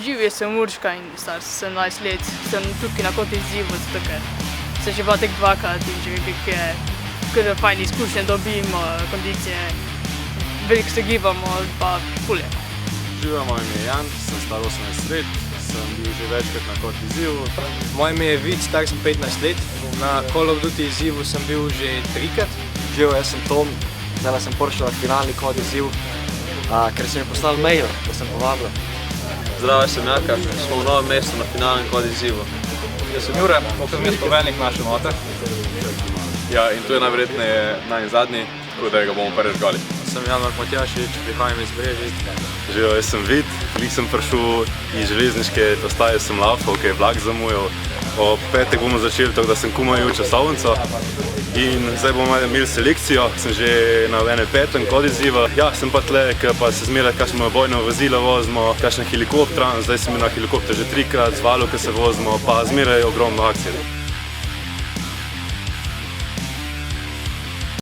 Živi sem Urška in star sem 17 let. Sem tukaj na kot izzivu, zato ker sem že bila tek dvakrat in že kar fajn izkušnje dobim, kondicije, veliko se gibamo, pa ful je. Živijo, moje ime je Jan, sem star 18 let, sem bil že večkrat na kot izzivu. Moje ime je Vic, star sem 15 let. Na Call of Duty izzivu sem bil že 3-krat. Živijo, jaz sem Tom, zdaj sem prišel na finalni kot izziv, ker sem mi poslal mail, da sem povabil. Zdravo, sem Jaka, smo v Novem mestu na finalnem kot izzivu. Jaz sem Jure, okazmest poveljnik naše note. Ja, in to je najverjetneje zadnji, tako da ga bomo prvič žgali. Sem Janmar Matjašič, prihajam iz Brežic. Živijo, jaz sem Vid, glih sem prišel iz železniške postaje, sem laufal, ker je vlak zamujal. O petek bomo začeli, tako da sem komaj ujel časovnico. In zdaj bomo imeli selekcijo, sem že na 5. kot izziva. Ja, sem pa tle, ker pa se zmeraj kakšno bojno vozilo vozimo, kakšen helikopter, zdaj sem bil na helikopter že 3-krat, z valovke se vozimo, pa zmeraj ogromno akcije.